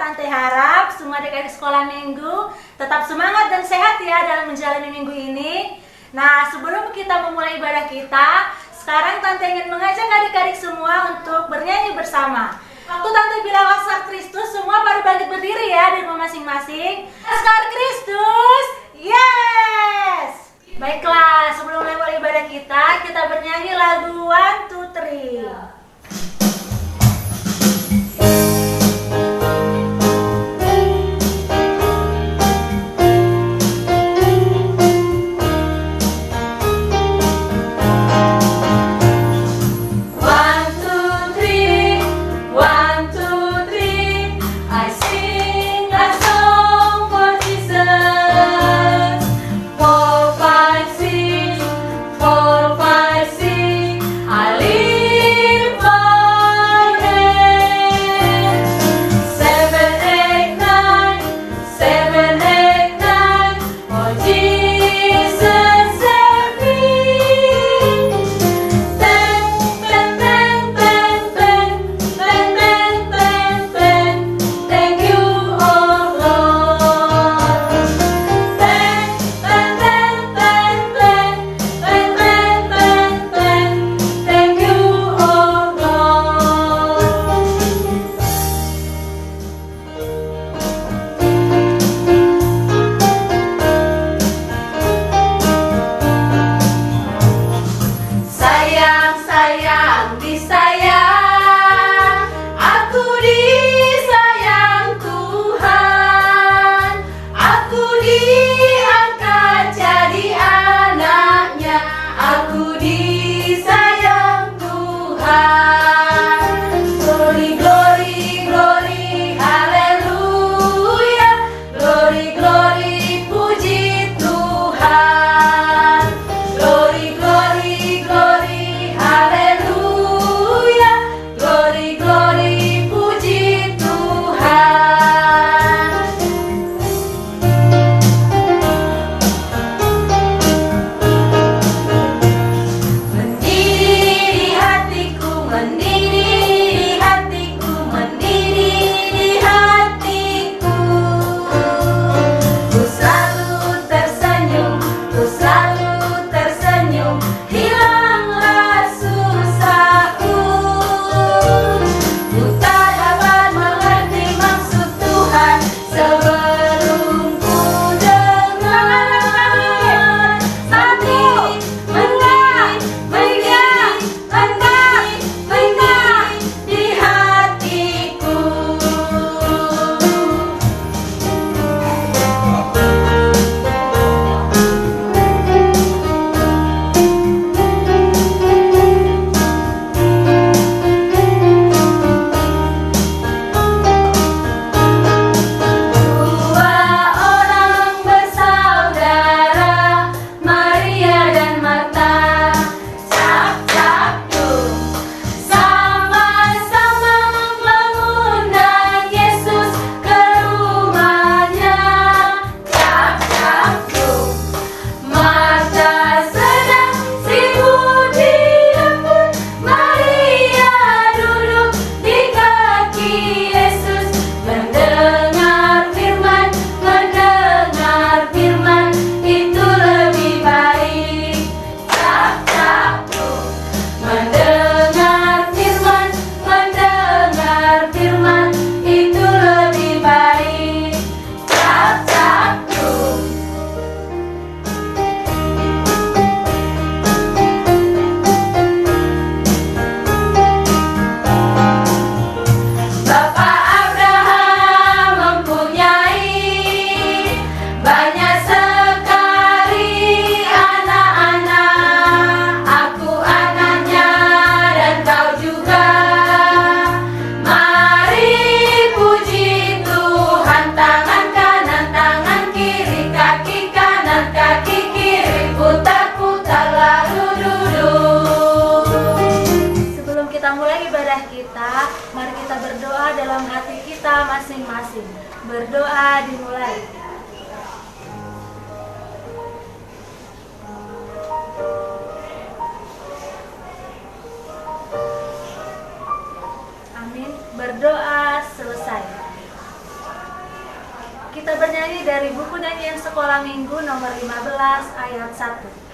Tante harap semua adik-adik sekolah minggu tetap semangat dan sehat ya dalam menjalani minggu ini. Nah, sebelum kita memulai ibadah kita, sekarang Tante ingin mengajak adik-adik semua untuk bernyanyi bersama. Waktu Tante bilang Laskar Kristus, semua pada bangkit berdiri ya di rumah masing-masing. Laskar Kristus, yes! Baiklah, sebelum mulai ibadah kita bernyanyi lagu 1, 2, 3. Masing-masing. Berdoa dimulai. Amin. Berdoa selesai. bernyanyi dari buku nyanyian sekolah minggu nomor 15 ayat 1.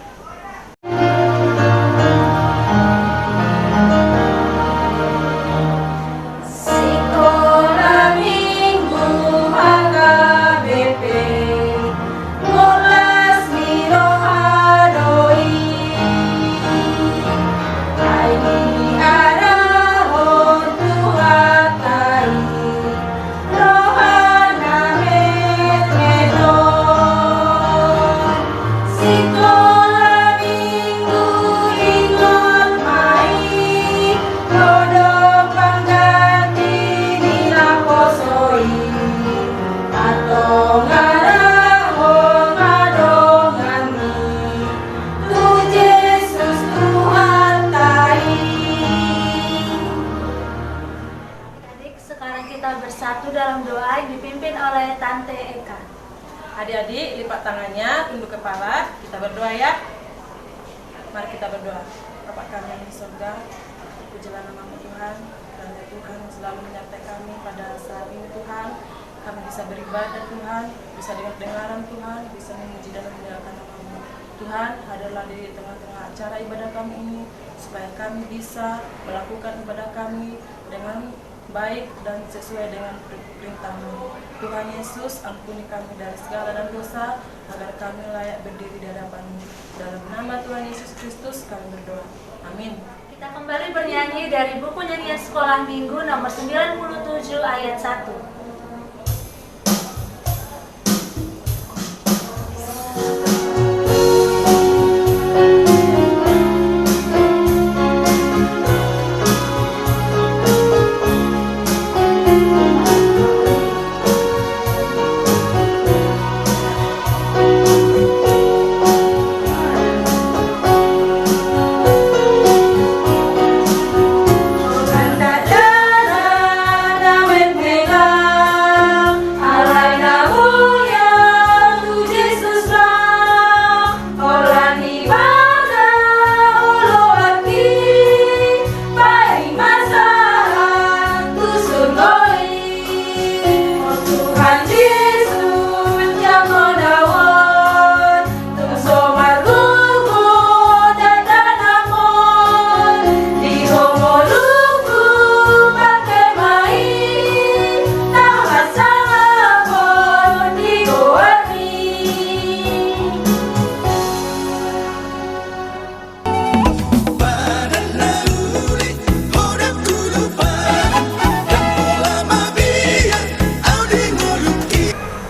Sekarang kita bersatu dalam doa yang dipimpin oleh Tante Eka. Adik-adik lipat tangannya, tunduk kepala, kita berdoa ya. Mari kita berdoa. Bapa kami yang di surga, pujilah nama-Mu Tuhan, dan Tuhan selalu menyertai kami pada saat ini Tuhan. Kami bisa beribadah Tuhan, bisa dengar-dengaran Tuhan, bisa memuji dan memuliakan nama-Mu. Tuhan, hadirlah di tengah-tengah acara ibadah kami ini, supaya kami bisa melakukan ibadah kami dengan baik dan sesuai dengan perintah-Mu. Tuhan Yesus, ampuni kami dari segala dan dosa, agar kami layak berdiri di hadapan-Mu. Dalam nama Tuhan Yesus Kristus kami berdoa. Amin. Kita kembali bernyanyi dari buku nyanyian sekolah minggu nomor 97 ayat 1.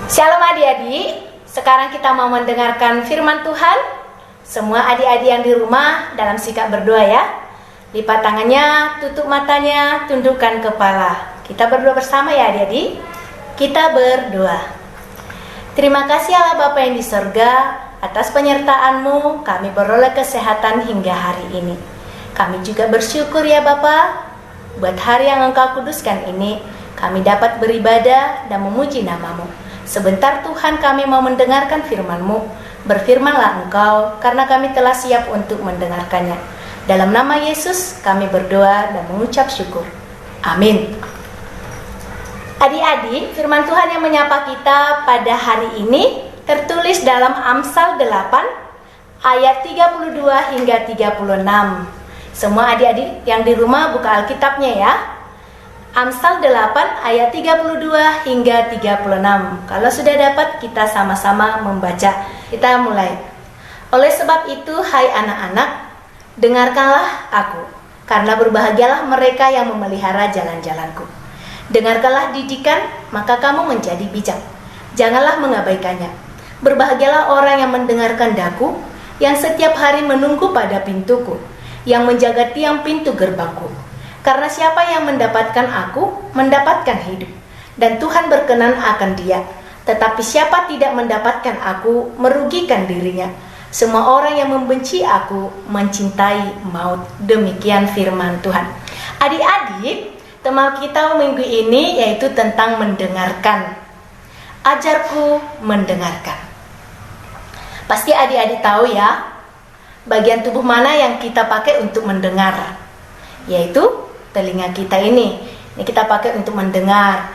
Shalom adik-adik, sekarang kita mau mendengarkan firman Tuhan. Semua adik-adik yang di rumah dalam sikap berdoa ya. Lipat tangannya, tutup matanya, tundukkan kepala. Kita berdoa bersama ya adik-adik. Kita berdoa. Terima kasih Allah Bapa yang di surga, atas penyertaan-Mu kami beroleh kesehatan hingga hari ini. Kami juga bersyukur ya Bapa, buat hari yang Engkau kuduskan ini, kami dapat beribadah dan memuji nama-Mu. Sebentar Tuhan kami mau mendengarkan firman-Mu. Berfirmanlah Engkau, karena kami telah siap untuk mendengarkannya. Dalam nama Yesus kami berdoa dan mengucap syukur. Amin. Adik-adik, firman Tuhan yang menyapa kita pada hari ini tertulis dalam Amsal 8 ayat 32 hingga 36. Semua adik-adik yang di rumah buka Alkitabnya ya. Amsal 8 ayat 32 hingga 36. Kalau sudah dapat, kita sama-sama membaca. Kita mulai. Oleh sebab itu, hai anak-anak, dengarkanlah aku, karena berbahagialah mereka yang memelihara jalan-jalanku. Dengarkanlah didikan, maka kamu menjadi bijak. Janganlah mengabaikannya. Berbahagialah orang yang mendengarkan daku, yang setiap hari menunggu pada pintuku, yang menjaga tiang pintu gerbangku. Karena siapa yang mendapatkan aku, mendapatkan hidup, dan Tuhan berkenan akan dia. Tetapi siapa tidak mendapatkan aku, merugikan dirinya. Semua orang yang membenci aku, mencintai maut. Demikian firman Tuhan. Adik-adik, tema kita minggu ini yaitu tentang mendengarkan. Ajarku mendengarkan. Pasti adik-adik tahu ya, bagian tubuh mana yang kita pakai untuk mendengar, yaitu telinga kita ini kita pakai untuk mendengar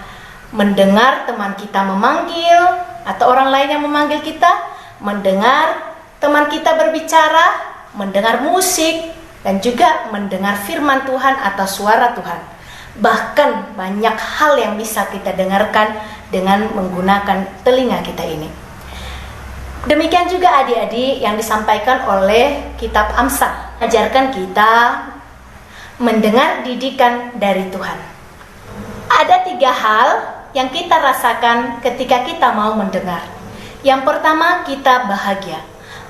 teman kita memanggil, atau orang lain yang memanggil kita, mendengar teman kita berbicara, mendengar musik, dan juga mendengar firman Tuhan atau suara Tuhan. Bahkan banyak hal yang bisa kita dengarkan dengan menggunakan telinga kita ini. Demikian juga adik-adik yang disampaikan oleh kitab Amsal, ajarkan kita mendengar didikan dari Tuhan. Ada 3 hal yang kita rasakan ketika kita mau mendengar. Yang pertama, kita bahagia.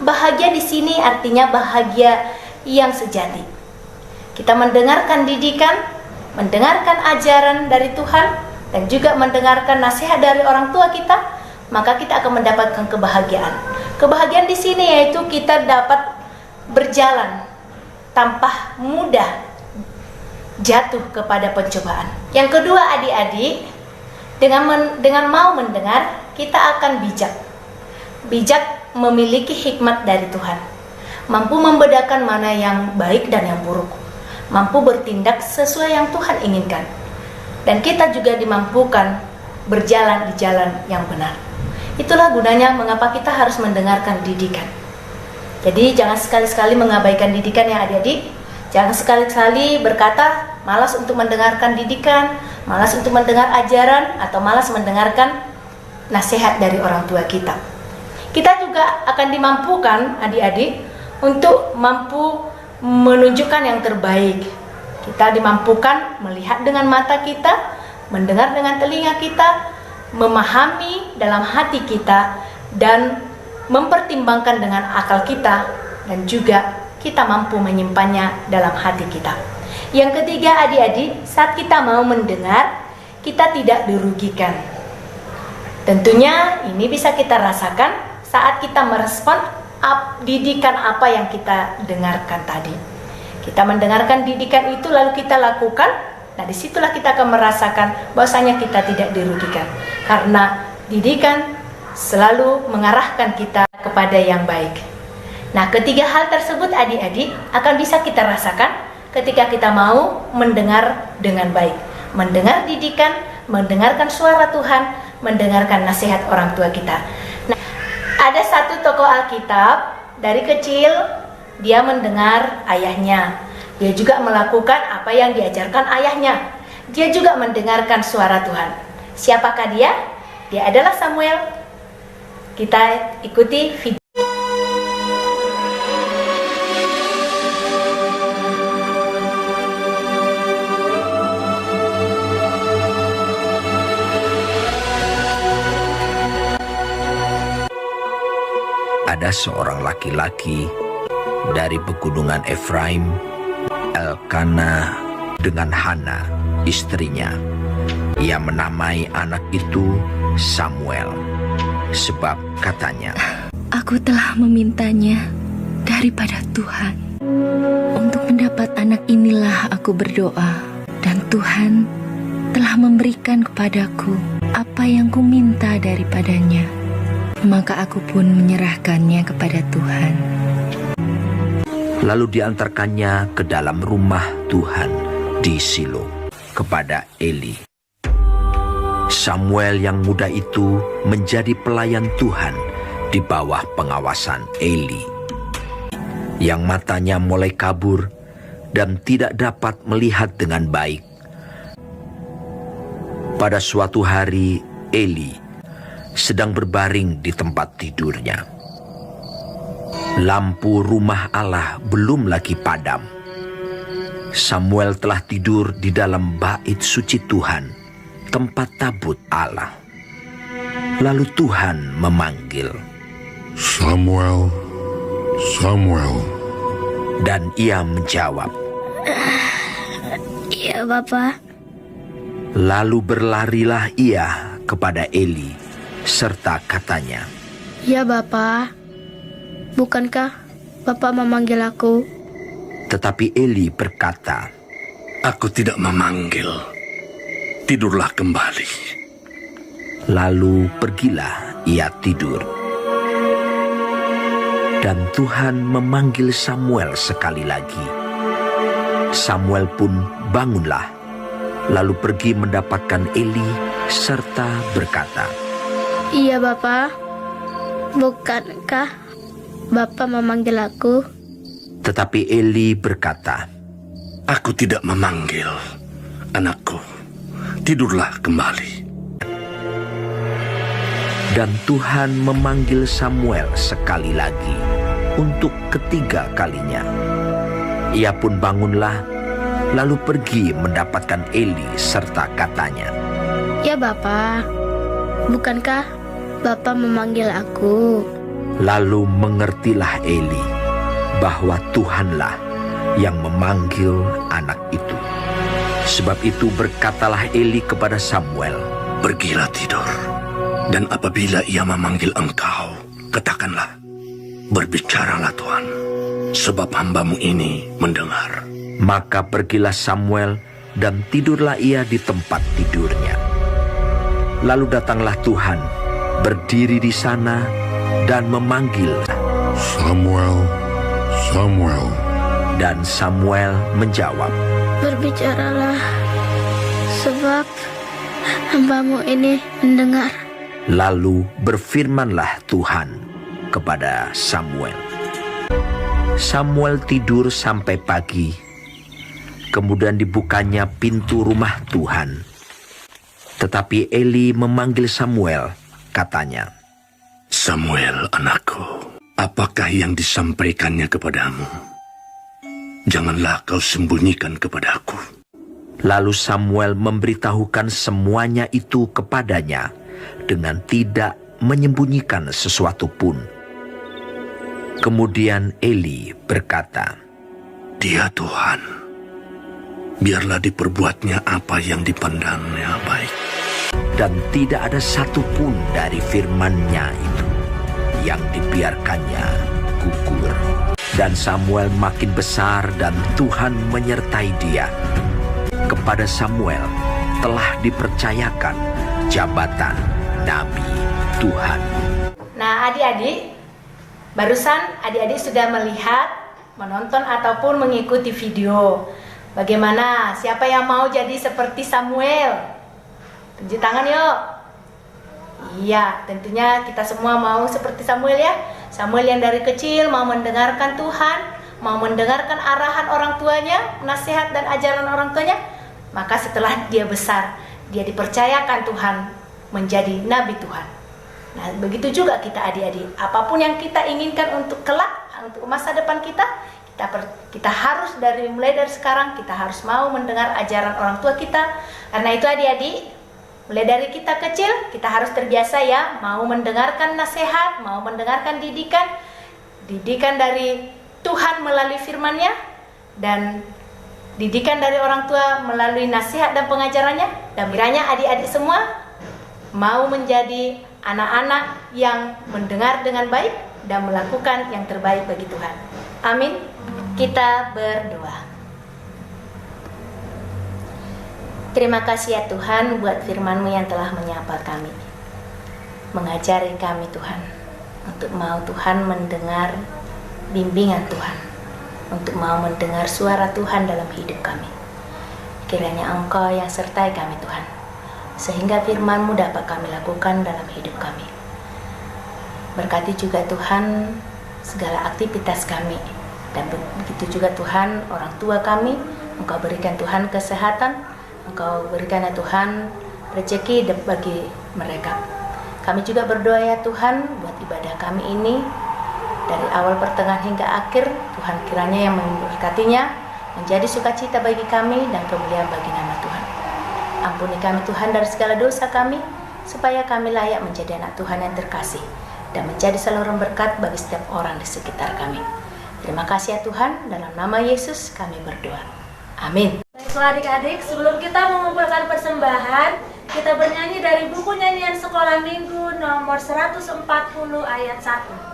Bahagia di sini artinya bahagia yang sejati. Kita mendengarkan didikan, mendengarkan ajaran dari Tuhan, dan juga mendengarkan nasihat dari orang tua kita, maka kita akan mendapatkan kebahagiaan. Kebahagiaan di sini yaitu kita dapat berjalan tanpa mudah jatuh kepada pencobaan. Yang kedua adik-adik, dengan mau mendengar, kita akan bijak. Bijak memiliki hikmat dari Tuhan, mampu membedakan mana yang baik dan yang buruk, mampu bertindak sesuai yang Tuhan inginkan, dan kita juga dimampukan berjalan di jalan yang benar. Itulah gunanya mengapa kita harus mendengarkan didikan. Jadi jangan sekali-sekali mengabaikan didikan ya adik-adik. Jangan sekali-sekali berkata malas untuk mendengarkan didikan, malas untuk mendengar ajaran, atau malas mendengarkan nasihat dari orang tua kita. Kita juga akan dimampukan adik-adik untuk mampu menunjukkan yang terbaik. Kita dimampukan melihat dengan mata kita, mendengar dengan telinga kita, memahami dalam hati kita, dan mempertimbangkan dengan akal kita, dan juga kita mampu menyimpannya dalam hati kita. Yang ketiga adik-adik, saat kita mau mendengar, kita tidak dirugikan. Tentunya ini bisa kita rasakan saat kita merespon didikan apa yang kita dengarkan tadi. Kita mendengarkan didikan itu lalu kita lakukan, nah disitulah kita akan merasakan bahwasanya kita tidak dirugikan. Karena didikan selalu mengarahkan kita kepada yang baik. Nah, ketiga hal tersebut adik-adik akan bisa kita rasakan ketika kita mau mendengar dengan baik. Mendengar didikan, mendengarkan suara Tuhan, mendengarkan nasihat orang tua kita. Nah, ada satu tokoh Alkitab, dari kecil dia mendengar ayahnya. Dia juga melakukan apa yang diajarkan ayahnya. Dia juga mendengarkan suara Tuhan. Siapakah dia? Dia adalah Samuel. Kita ikuti video. Ada seorang laki-laki dari pegunungan Efraim, Elkana, dengan Hana, istrinya. Ia menamai anak itu Samuel, sebab katanya, "Aku telah memintanya daripada Tuhan. Untuk mendapat anak inilah aku berdoa, dan Tuhan telah memberikan kepadaku apa yang kuminta daripadanya. Maka aku pun menyerahkannya kepada Tuhan." Lalu diantarkannya ke dalam rumah Tuhan di Silo kepada Eli. Samuel yang muda itu menjadi pelayan Tuhan di bawah pengawasan Eli, yang matanya mulai kabur dan tidak dapat melihat dengan baik. Pada suatu hari Eli sedang berbaring di tempat tidurnya. Lampu rumah Allah belum lagi padam. Samuel telah tidur di dalam bait suci Tuhan, tempat tabut Allah. Lalu Tuhan memanggil, "Samuel, Samuel." Dan ia menjawab, "Iya, Bapa." Lalu berlarilah ia kepada Eli, serta katanya, "Ya, Bapa. Bukankah Bapa memanggil aku?" Tetapi Eli berkata, "Aku tidak memanggil. Tidurlah kembali." Lalu pergilah ia tidur. Dan Tuhan memanggil Samuel sekali lagi. Samuel pun bangunlah, lalu pergi mendapatkan Eli serta berkata, Iya, Bapak. Bukankah Bapak memanggil aku? Tetapi Eli berkata, Aku tidak memanggil, anakku. Tidurlah kembali. dan Tuhan memanggil Samuel sekali lagi untuk ketiga kalinya. Ia pun bangunlah, lalu pergi mendapatkan Eli serta katanya, Ya, Bapak. Bukankah Bapak memanggil aku? Lalu mengertilah Eli bahwa Tuhanlah yang memanggil anak itu. Sebab itu berkatalah Eli kepada Samuel, Pergilah tidur. Dan apabila ia memanggil engkau, katakanlah, Berbicaralah Tuhan, sebab hambamu ini mendengar. Maka pergilah Samuel dan tidurlah ia di tempat tidurnya. Lalu datanglah Tuhan, berdiri di sana dan memanggil. Samuel, Samuel. Dan Samuel menjawab, Berbicaralah, sebab hambamu ini mendengar. Lalu berfirmanlah Tuhan kepada Samuel. Samuel tidur sampai pagi. Kemudian dibukanya pintu rumah Tuhan. Tetapi Eli memanggil Samuel, katanya, Samuel, anakku, apakah yang disampaikannya kepadamu? Janganlah kau sembunyikan kepadaku. Lalu Samuel memberitahukan semuanya itu kepadanya dengan tidak menyembunyikan sesuatu pun. Kemudian Eli berkata, Dia Tuhan, biarlah diperbuatnya apa yang dipandangnya baik. dan tidak ada satupun dari firman-Nya itu yang dibiarkannya gugur. Dan Samuel makin besar dan Tuhan menyertai dia. Kepada Samuel telah dipercayakan jabatan Nabi Tuhan. Nah, adik-adik, barusan adik-adik sudah melihat, menonton ataupun mengikuti video. Bagaimana? Siapa yang mau jadi seperti Samuel? Tunjuk tangan yuk. Iya, tentunya kita semua mau seperti Samuel ya. Samuel yang dari kecil mau mendengarkan Tuhan, mau mendengarkan arahan orang tuanya, nasihat dan ajaran orang tuanya. Maka setelah dia besar, dia dipercayakan Tuhan menjadi Nabi Tuhan. Nah, begitu juga kita adik-adik. Apapun yang kita inginkan untuk kelak, untuk masa depan kita, kita harus mulai dari sekarang, kita harus mau mendengar ajaran orang tua kita. Karena itu adik-adik, mulai dari kita kecil, kita harus terbiasa ya, mau mendengarkan nasihat, mau mendengarkan didikan dari Tuhan melalui firman-Nya, dan didikan dari orang tua melalui nasihat dan pengajarannya. Dan kiranya adik-adik semua mau menjadi anak-anak yang mendengar dengan baik dan melakukan yang terbaik bagi Tuhan. Amin. Kita berdoa. Terima kasih ya Tuhan buat firman-Mu yang telah menyapa kami, mengajari kami Tuhan, untuk mau Tuhan mendengar bimbingan Tuhan, untuk mau mendengar suara Tuhan dalam hidup kami. Kiranya Engkau yang sertai kami Tuhan, sehingga firman-Mu dapat kami lakukan dalam hidup kami. Berkati juga Tuhan segala aktivitas kami, dan begitu juga Tuhan orang tua kami. Engkau berikan Tuhan kesehatan, Engkau berikan ya Tuhan rezeki bagi mereka. Kami juga berdoa ya Tuhan buat ibadah kami ini, dari awal pertengahan hingga akhir. Tuhan kiranya yang memberkatinya menjadi sukacita bagi kami dan kemuliaan bagi nama Tuhan. Ampuni kami Tuhan dari segala dosa kami, supaya kami layak menjadi anak Tuhan yang terkasih dan menjadi saluran berkat bagi setiap orang di sekitar kami. Terima kasih ya Tuhan, dalam nama Yesus kami berdoa. Amin. Baiklah adik-adik, sebelum kita mengumpulkan persembahan, kita bernyanyi dari buku nyanyian sekolah minggu nomor 140 ayat 1.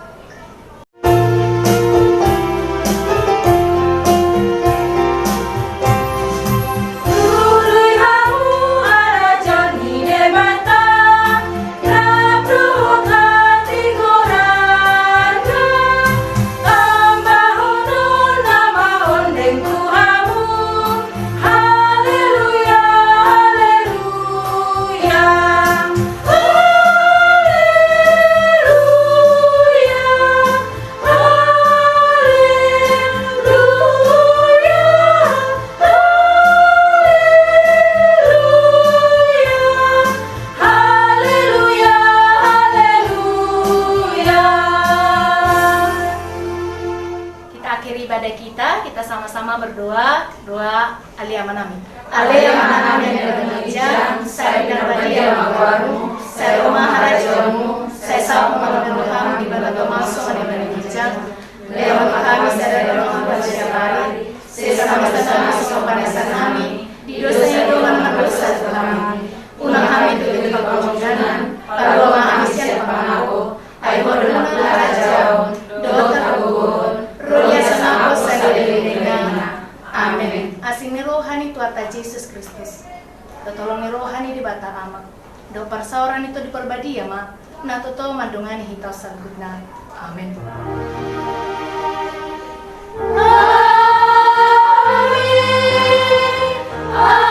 Haleluya, sama-sama berdoa. Doa Aliamanami. Aliamanami Indonesia, saya Nabadia Magwaru, saya Oma Harajamu, saya Sapu Malam di Balaga Masuk di Indonesia. Lewat kami sadar dalam Bajabari, saya sama-sama sopan sanami, di dosa yang doang dosa kami. Ulang kami itu kepanjangan, pada kami siapa aku, ayo doang Harajau, doa kabul, roya sanako saya dilingan. Amin. Asing ni rohani Tuhan Yesus Kristus. Tolong ni rohani di bata amak. Do parsauran itu diperbadi ya mak. Na toto madungani hitau sagudna. Amin. Amin.